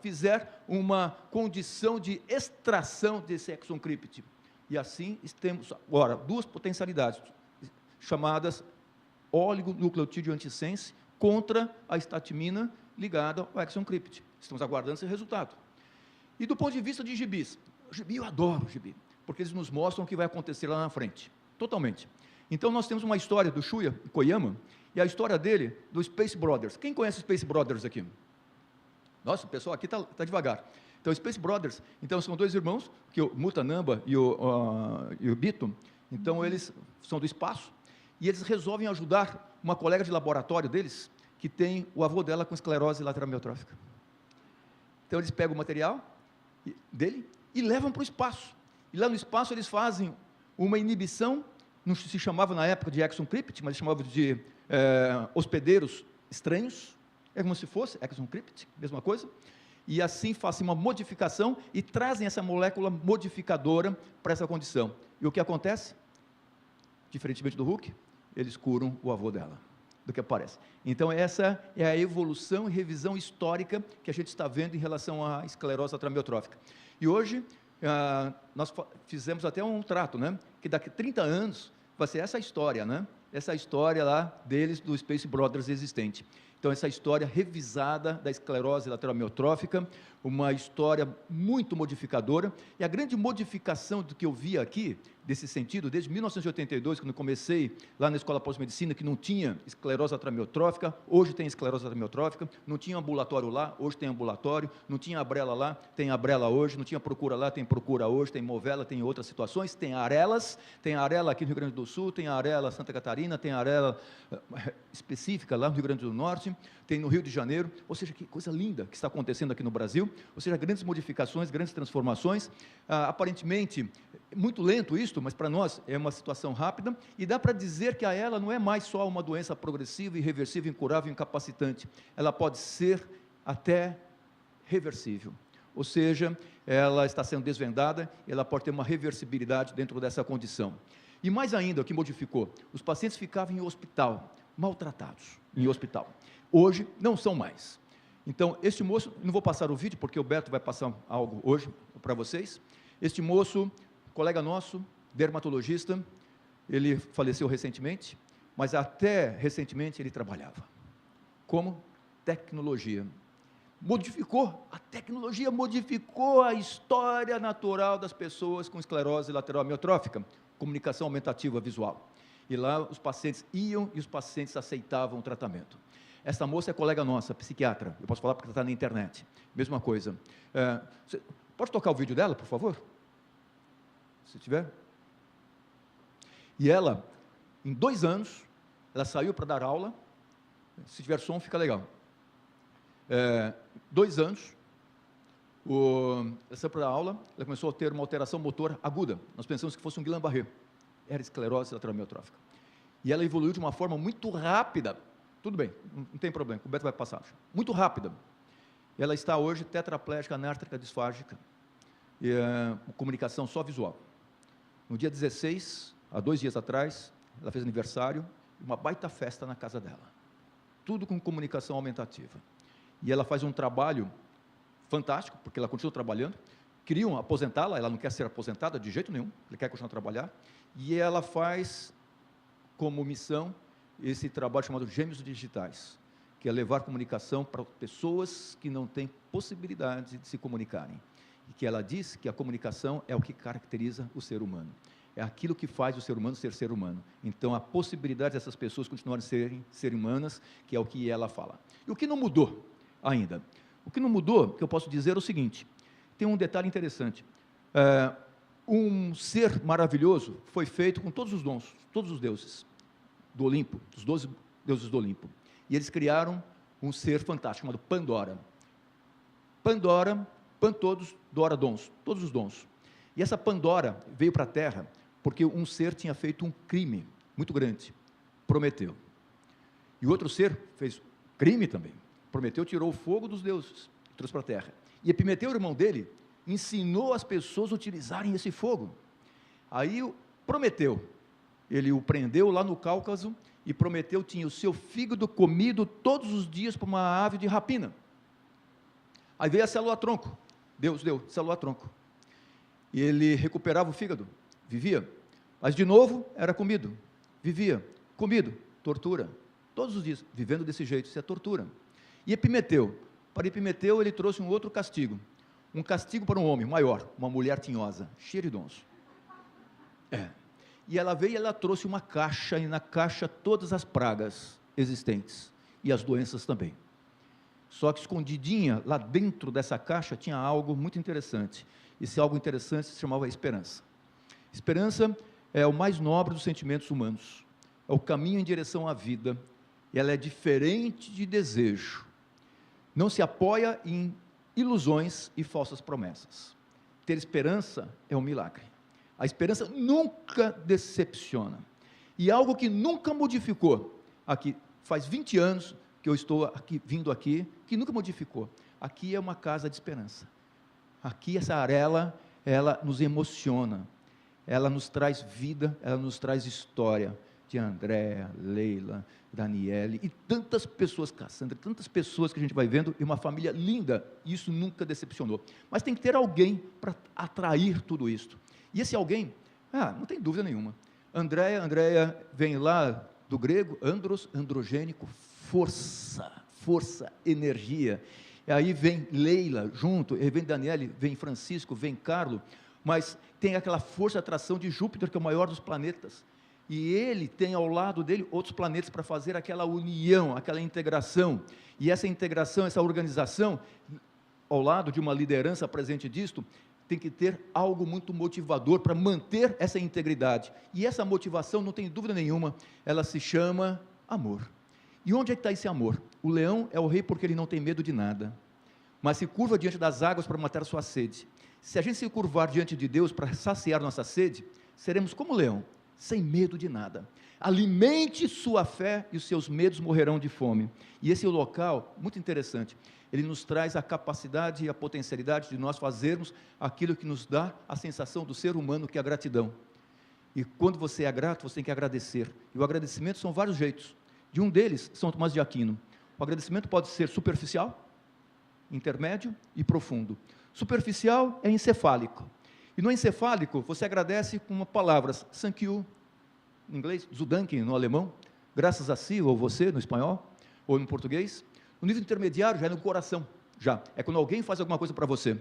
fizer uma condição de extração desse exon crypt, e assim temos agora 2 potencialidades, chamadas oligonucleotídeo antissense contra a estatimina ligada ao exon crypt. Estamos aguardando esse resultado. E do ponto de vista de gibis, eu adoro o gibi, porque eles nos mostram o que vai acontecer lá na frente, totalmente. Então, nós temos uma história do Shuya Koyama, e a história dele, do Space Brothers. Quem conhece o Space Brothers aqui? Nossa, o pessoal aqui está devagar. Então, Space Brothers, então, são 2 irmãos, que o Mutanamba e o Bito, então, eles são do espaço, e eles resolvem ajudar uma colega de laboratório deles, que tem o avô dela com esclerose lateral amiotrófica. Então, eles pegam o material dele e levam para o espaço. E lá no espaço, eles fazem uma inibição, não se chamava na época de exon crypt, mas se chamava de hospedeiros estranhos, é como se fosse exon crypt, mesma coisa, e assim fazem uma modificação e trazem essa molécula modificadora para essa condição. E o que acontece? Diferentemente do Hulk, eles curam o avô dela, do que aparece. Então, essa é a evolução e revisão histórica que a gente está vendo em relação à esclerose lateral amiotrófica. E hoje, nós fizemos até um trato, né, que daqui a 30 anos vai ser essa história, né, essa história lá deles, do Space Brothers existente. Então, essa história revisada da esclerose lateral amiotrófica, uma história muito modificadora, e a grande modificação do que eu vi aqui, desse sentido, desde 1982, quando eu comecei lá na Escola Pós-Medicina, que não tinha esclerose lateral amiotrófica, hoje tem esclerose lateral amiotrófica, não tinha ambulatório lá, hoje tem ambulatório, não tinha Abrela lá, tem Abrela hoje, não tinha Procura lá, tem Procura hoje, tem Movela, tem outras situações, tem Arelas, tem a Arela aqui no Rio Grande do Sul, tem a Arela Santa Catarina, tem a Arela específica lá no Rio Grande do Norte, tem no Rio de Janeiro, ou seja, que coisa linda que está acontecendo aqui no Brasil, ou seja, grandes modificações, grandes transformações, aparentemente, muito lento isso, mas para nós é uma situação rápida, e dá para dizer que a ela não é mais só uma doença progressiva, irreversível, incurável, incapacitante, ela pode ser até reversível, ou seja, ela está sendo desvendada, ela pode ter uma reversibilidade dentro dessa condição. E mais ainda, o que modificou, os pacientes ficavam em hospital, maltratados em hospital. Hoje, não são mais. Então, este moço, não vou passar o vídeo, porque o Beto vai passar algo hoje para vocês. Este moço, colega nosso, dermatologista, ele faleceu recentemente, mas até recentemente ele trabalhava. Como? Tecnologia. A tecnologia modificou a história natural das pessoas com esclerose lateral amiotrófica, comunicação aumentativa visual. E lá os pacientes iam e os pacientes aceitavam o tratamento. Essa moça é colega nossa, psiquiatra, eu posso falar porque está na internet, mesma coisa. Pode tocar o vídeo dela, por favor? Se tiver. E ela, em 2 anos, ela saiu para dar aula, se tiver som fica legal. 2 anos, ela saiu para dar aula, ela começou a ter uma alteração motora aguda, nós pensamos que fosse um Guillain-Barré, era esclerose lateral amiotrófica. E ela evoluiu de uma forma muito rápida, tudo bem, não tem problema, o Beto vai passar, muito rápida. Ela está hoje tetraplégica, anártrica, disfágica, e, comunicação só visual. No dia 16, há 2 dias atrás, ela fez aniversário, uma baita festa na casa dela, tudo com comunicação aumentativa. E ela faz um trabalho fantástico, porque ela continua trabalhando, queriam aposentá-la, ela não quer ser aposentada de jeito nenhum, ela quer continuar a trabalhar, e ela faz como missão esse trabalho chamado Gêmeos Digitais, que é levar comunicação para pessoas que não têm possibilidade de se comunicarem. E que ela diz que a comunicação é o que caracteriza o ser humano. É aquilo que faz o ser humano ser ser humano. Então, a possibilidade dessas pessoas continuarem ser humanas, que é o que ela fala. E o que não mudou ainda? O que não mudou, que eu posso dizer, é o seguinte, tem um detalhe interessante. Um ser maravilhoso foi feito com todos os dons, todos os deuses do Olimpo, dos 12 deuses do Olimpo. E eles criaram um ser fantástico, chamado Pandora. Pandora, pan todos, Dora dons, todos os dons. E essa Pandora veio para a Terra porque um ser tinha feito um crime muito grande, Prometeu. E o outro ser fez crime também. Prometeu tirou o fogo dos deuses, trouxe para a Terra. E Epimeteu, o irmão dele, ensinou as pessoas a utilizarem esse fogo. Aí Prometeu, ele o prendeu lá no Cáucaso, e Prometeu tinha o seu fígado comido todos os dias por uma ave de rapina. Aí veio a célula-tronco, Deus deu célula-tronco. E ele recuperava o fígado, vivia, mas de novo era comido, vivia, comido, tortura, todos os dias, vivendo desse jeito, isso é tortura. E Epimeteu, para Epimeteu ele trouxe um outro castigo, um castigo para um homem maior, uma mulher tinhosa, cheia de dons. E ela veio e ela trouxe uma caixa, e na caixa todas as pragas existentes, e as doenças também. Só que escondidinha, lá dentro dessa caixa, tinha algo muito interessante. Esse algo interessante se chamava esperança. Esperança é o mais nobre dos sentimentos humanos. É o caminho em direção à vida. E ela é diferente de desejo. Não se apoia em ilusões e falsas promessas. Ter esperança é um milagre. A esperança nunca decepciona. E algo que nunca modificou. Aqui, faz 20 anos que eu estou aqui, vindo aqui, que nunca modificou. Aqui é uma casa de esperança. Aqui essa Arela, ela nos emociona, ela nos traz vida, ela nos traz história, de Andréa, Leila, Daniele, e tantas pessoas, Cassandra, tantas pessoas que a gente vai vendo, e uma família linda, e isso nunca decepcionou. Mas tem que ter alguém para atrair tudo isso. E esse alguém, não tem dúvida nenhuma, Andréa vem lá do grego, andros, androgênico, força, energia. E aí vem Leila junto, aí vem Daniele, vem Francisco, vem Carlo, mas tem aquela força de atração de Júpiter, que é o maior dos planetas. E ele tem ao lado dele outros planetas para fazer aquela união, aquela integração. E essa integração, essa organização, ao lado de uma liderança presente disto, tem que ter algo muito motivador para manter essa integridade. E essa motivação, não tem dúvida nenhuma, ela se chama amor. E onde é que está esse amor? O leão é o rei porque ele não tem medo de nada, mas se curva diante das águas para matar sua sede. Se a gente se curvar diante de Deus para saciar nossa sede, seremos como o leão, sem medo de nada. Alimente sua fé e os seus medos morrerão de fome. E esse é o local, muito interessante, ele nos traz a capacidade e a potencialidade de nós fazermos aquilo que nos dá a sensação do ser humano, que é a gratidão. E quando você é grato, você tem que agradecer. E o agradecimento são vários jeitos. De um deles, São Tomás de Aquino. O agradecimento pode ser superficial, intermédio e profundo. Superficial é encefálico. E no encefálico, você agradece com palavras, thank you, em inglês, Zudanken no alemão, graças a si, ou você, no espanhol, ou no português. No nível intermediário, já é no coração, já. É quando alguém faz alguma coisa para você,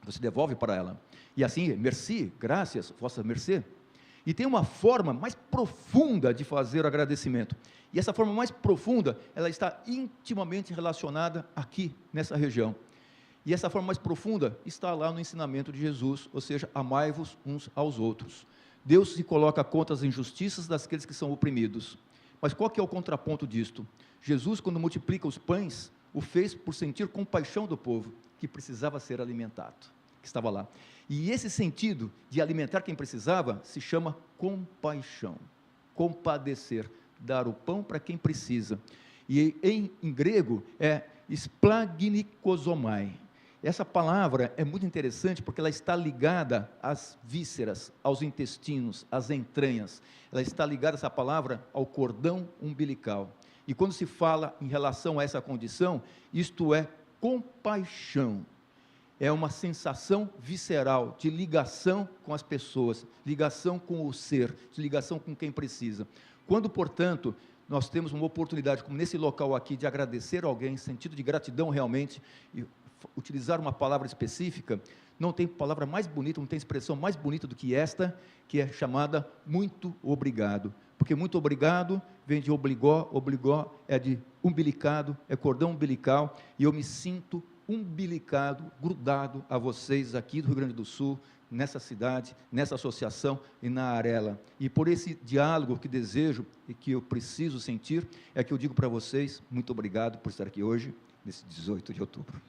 você devolve para ela. E assim, merci, graças, vossa mercê. E tem uma forma mais profunda de fazer o agradecimento. E essa forma mais profunda, ela está intimamente relacionada aqui, nessa região. E essa forma mais profunda está lá no ensinamento de Jesus, ou seja, amai-vos uns aos outros. Deus se coloca contra as injustiças daqueles que são oprimidos. Mas qual que é o contraponto disto? Jesus, quando multiplica os pães, o fez por sentir compaixão do povo, que precisava ser alimentado, que estava lá. E esse sentido de alimentar quem precisava, se chama compaixão, compadecer, dar o pão para quem precisa. E em grego é splagnikozomai. Essa palavra é muito interessante porque ela está ligada às vísceras, aos intestinos, às entranhas. Ela está ligada, essa palavra, ao cordão umbilical. E quando se fala em relação a essa condição, isto é compaixão. É uma sensação visceral de ligação com as pessoas, ligação com o ser, de ligação com quem precisa. Quando, portanto, nós temos uma oportunidade, como nesse local aqui, de agradecer a alguém, sentido de gratidão realmente, e utilizar uma palavra específica, não tem palavra mais bonita, não tem expressão mais bonita do que esta, que é chamada muito obrigado. Porque muito obrigado vem de obligó, obligó é de umbilicado, é cordão umbilical, e eu me sinto umbilicado, grudado a vocês aqui do Rio Grande do Sul, nessa cidade, nessa associação e na Arela. E por esse diálogo que desejo e que eu preciso sentir, é que eu digo para vocês, muito obrigado por estar aqui hoje, nesse 18 de outubro.